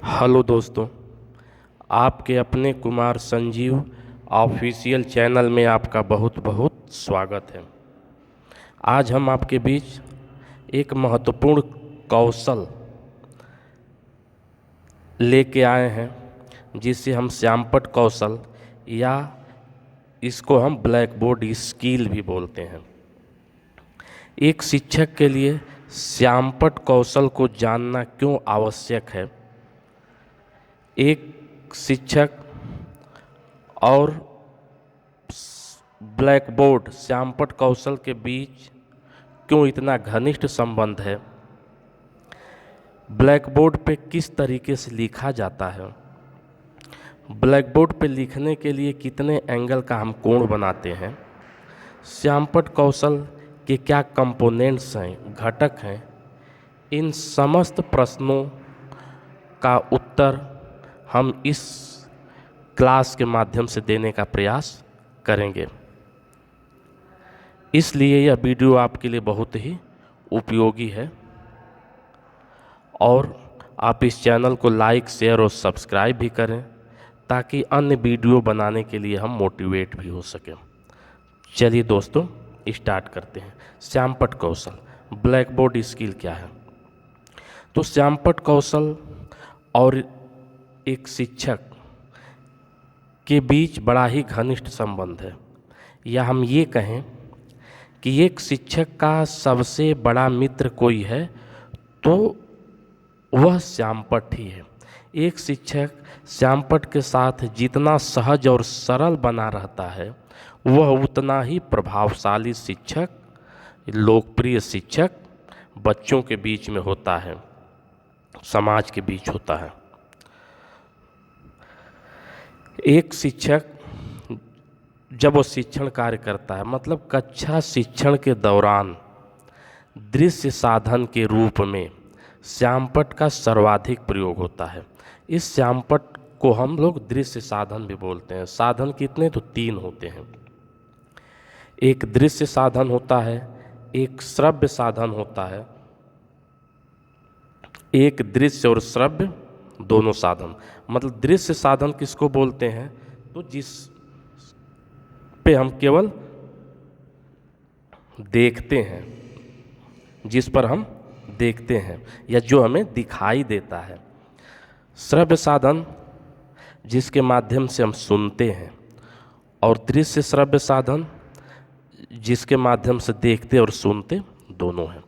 Hello दोस्तों, आपके अपने कुमार संजीव ऑफिशियल चैनल में आपका बहुत बहुत स्वागत है। आज हम आपके बीच एक महत्वपूर्ण कौशल लेके आए हैं जिसे हम श्यामपट्ट कौशल या इसको हम ब्लैक बोर्ड स्किल भी बोलते हैं। एक शिक्षक के लिए श्यामपट्ट कौशल को जानना क्यों आवश्यक है, एक शिक्षक और ब्लैक बोर्ड श्यामपट्ट कौशल के बीच क्यों इतना घनिष्ठ संबंध है, ब्लैक बोर्ड पे किस तरीके से लिखा जाता है, ब्लैक बोर्ड पे लिखने के लिए कितने एंगल का हम कोण बनाते हैं, श्यामपट्ट कौशल के क्या कंपोनेंट्स हैं, घटक हैं, इन समस्त प्रश्नों का उत्तर हम इस क्लास के माध्यम से देने का प्रयास करेंगे। इसलिए यह वीडियो आपके लिए बहुत ही उपयोगी है और आप इस चैनल को लाइक, शेयर और सब्सक्राइब भी करें ताकि अन्य वीडियो बनाने के लिए हम मोटिवेट भी हो सकें। चलिए दोस्तों, स्टार्ट करते हैं। श्यामपट्ट कौशल ब्लैक बोर्ड स्किल क्या है? तो श्यामपट्ट कौशल और एक शिक्षक के बीच बड़ा ही घनिष्ठ संबंध है, या हम ये कहें कि एक शिक्षक का सबसे बड़ा मित्र कोई है तो वह श्यामपट्ट ही है। एक शिक्षक श्यामपट्ट के साथ जितना सहज और सरल बना रहता है वह उतना ही प्रभावशाली शिक्षक, लोकप्रिय शिक्षक बच्चों के बीच में होता है, समाज के बीच होता है। एक शिक्षक जब वो शिक्षण कार्य करता है, मतलब कक्षा शिक्षण के दौरान दृश्य साधन के रूप में श्यामपट्ट का सर्वाधिक प्रयोग होता है। इस श्यामपट्ट को हम लोग दृश्य साधन भी बोलते हैं। साधन कितने? तो 3 होते हैं। एक दृश्य साधन होता है, एक श्रव्य साधन होता है, एक दृश्य और श्रव्य दोनों साधन। मतलब दृश्य साधन किसको बोलते हैं? तो जिस पे हम केवल देखते हैं, जिस पर हम देखते हैं या जो हमें दिखाई देता है। श्रव्य साधन जिसके माध्यम से हम सुनते हैं, और दृश्य श्रव्य साधन जिसके माध्यम से देखते और सुनते दोनों हैं।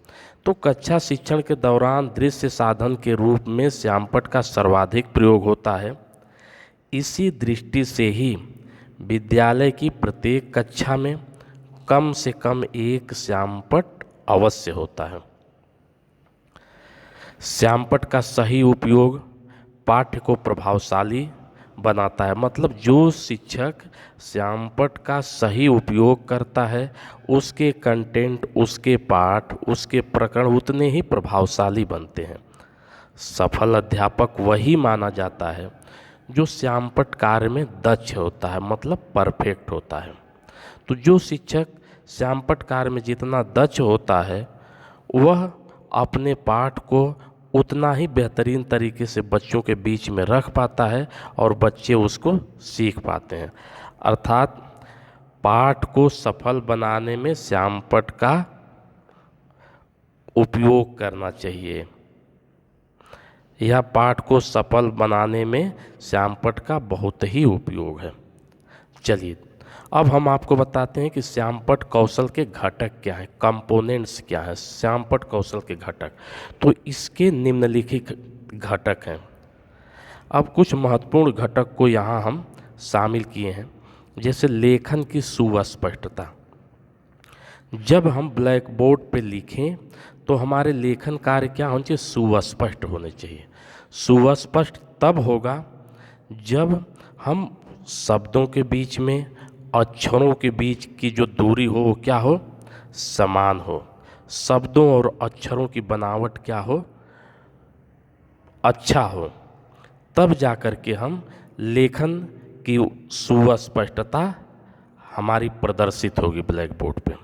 तो कक्षा शिक्षण के दौरान दृश्य साधन के रूप में श्यामपट्ट का सर्वाधिक प्रयोग होता है। इसी दृष्टि से ही विद्यालय की प्रत्येक कक्षा में कम से कम एक श्यामपट्ट अवश्य होता है। श्यामपट्ट का सही उपयोग पाठ्य को प्रभावशाली बनाता है। मतलब जो शिक्षक श्यामपट्ट का सही उपयोग करता है उसके कंटेंट, उसके पाठ, उसके प्रकरण उतने ही प्रभावशाली बनते हैं। सफल अध्यापक वही माना जाता है जो श्यामपट्ट कार्य में दक्ष होता है, मतलब परफेक्ट होता है। तो जो शिक्षक श्यामपट्ट कार्य में जितना दक्ष होता है वह अपने पाठ को उतना ही बेहतरीन तरीके से बच्चों के बीच में रख पाता है और बच्चे उसको सीख पाते हैं। अर्थात पाठ को सफल बनाने में श्यामपट्ट का उपयोग करना चाहिए, यह पाठ को सफल बनाने में श्यामपट्ट का बहुत ही उपयोग है। चलिए अब हम आपको बताते हैं कि श्यामपट्ट कौशल के घटक क्या हैं, कंपोनेंट्स क्या हैं। श्यामपट्ट कौशल के घटक, तो इसके निम्नलिखित घटक हैं। अब कुछ महत्वपूर्ण घटक को यहाँ हम शामिल किए हैं, जैसे लेखन की सुस्पष्टता। जब हम ब्लैक बोर्ड पे लिखें तो हमारे लेखन कार्य क्या होने चाहिए? सुस्पष्ट होने चाहिए। सुस्पष्ट तब होगा जब हम शब्दों के बीच में, अक्षरों के बीच की जो दूरी हो वो क्या हो? समान हो। शब्दों और अक्षरों की बनावट क्या हो? अच्छा हो। तब जाकर के हम लेखन की सुस्पष्टता हमारी प्रदर्शित होगी ब्लैक बोर्ड पे।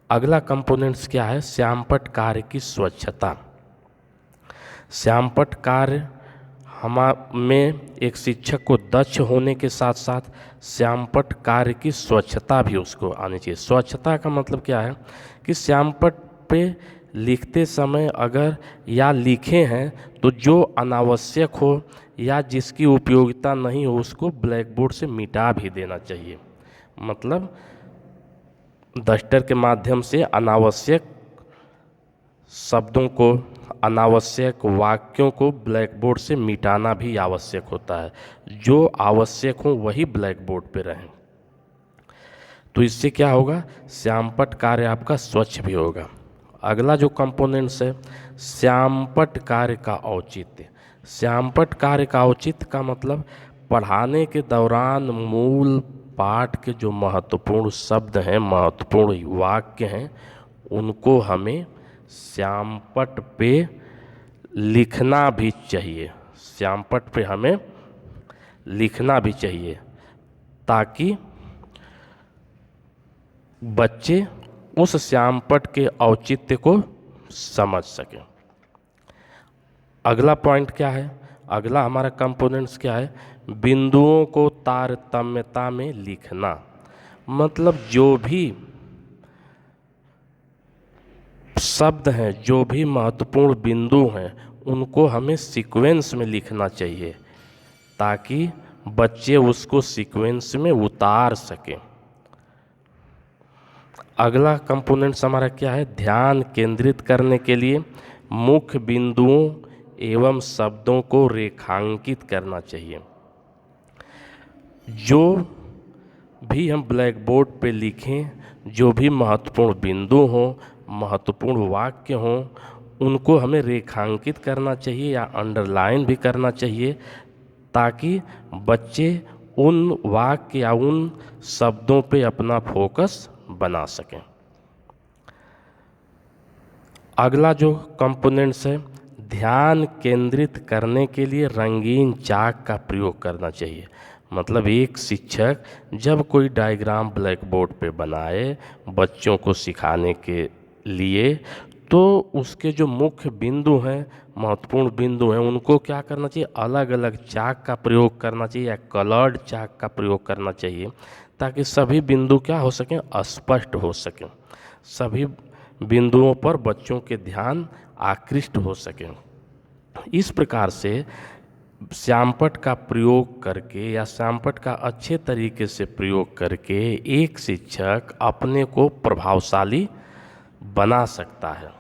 अगला कंपोनेंट्स क्या है? श्यामपट्ट कार्य की स्वच्छता। श्यामपट्ट कार्य में एक शिक्षक को दक्ष होने के साथ साथ श्यामपट्ट कार्य की स्वच्छता भी उसको आनी चाहिए। स्वच्छता का मतलब क्या है कि श्यामपट्ट पे लिखते समय अगर या लिखे हैं तो जो अनावश्यक हो या जिसकी उपयोगिता नहीं हो उसको ब्लैक बोर्ड से मिटा भी देना चाहिए। मतलब डस्टर के माध्यम से अनावश्यक शब्दों को, अनावश्यक वाक्यों को ब्लैक बोर्ड से मिटाना भी आवश्यक होता है। जो आवश्यक हो वही ब्लैक बोर्ड पे रहें। तो इससे क्या होगा, श्यामपट्ट कार्य आपका स्वच्छ भी होगा। अगला जो कंपोनेंट्स है, श्यामपट्ट कार्य का औचित्य। श्यामपट्ट कार्य का औचित्य का मतलब पढ़ाने के दौरान मूल पाठ के जो महत्वपूर्ण शब्द हैं, महत्वपूर्ण वाक्य हैं, उनको हमें श्यामपट्ट पे लिखना भी चाहिए। श्यामपट्ट पे हमें लिखना भी चाहिए ताकि बच्चे उस श्यामपट्ट के औचित्य को समझ सकें। अगला पॉइंट क्या है, अगला हमारा कंपोनेंट्स क्या है, बिंदुओं को तारतम्यता में लिखना। मतलब जो भी शब्द हैं, जो भी महत्वपूर्ण बिंदु हैं, उनको हमें सीक्वेंस में लिखना चाहिए ताकि बच्चे उसको सीक्वेंस में उतार सकें। अगला कंपोनेंट्स हमारा क्या है, ध्यान केंद्रित करने के लिए मुख्य बिंदुओं एवं शब्दों को रेखांकित करना चाहिए। जो भी हम ब्लैक बोर्ड पे लिखें, जो भी महत्वपूर्ण बिंदु हों, महत्वपूर्ण वाक्य हों, उनको हमें रेखांकित करना चाहिए या अंडरलाइन भी करना चाहिए ताकि बच्चे उन वाक्य या उन शब्दों पे अपना फोकस बना सकें। अगला जो कंपोनेंट्स है, ध्यान केंद्रित करने के लिए रंगीन चाक का प्रयोग करना चाहिए। मतलब एक शिक्षक जब कोई डायग्राम ब्लैक बोर्ड पे बनाए बच्चों को सिखाने के लिए, तो उसके जो मुख्य बिंदु हैं, महत्वपूर्ण बिंदु हैं, उनको क्या करना चाहिए, अलग अलग चाक का प्रयोग करना चाहिए या कलर्ड चाक का प्रयोग करना चाहिए ताकि सभी बिंदु क्या हो सकें, स्पष्ट हो सकें, सभी बिंदुओं पर बच्चों के ध्यान आकृष्ट हो सकें। इस प्रकार से श्यामपट्ट का प्रयोग करके या श्यामपट्ट का अच्छे तरीके से प्रयोग करके एक शिक्षक अपने को प्रभावशाली बना सकता है।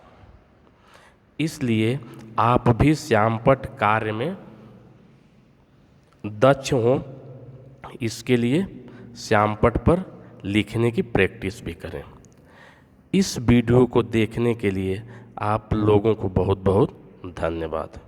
इसलिए आप भी श्यामपट्ट कार्य में दक्ष हों, इसके लिए श्यामपट्ट पर लिखने की प्रैक्टिस भी करें। इस वीडियो को देखने के लिए आप लोगों को बहुत बहुत धन्यवाद।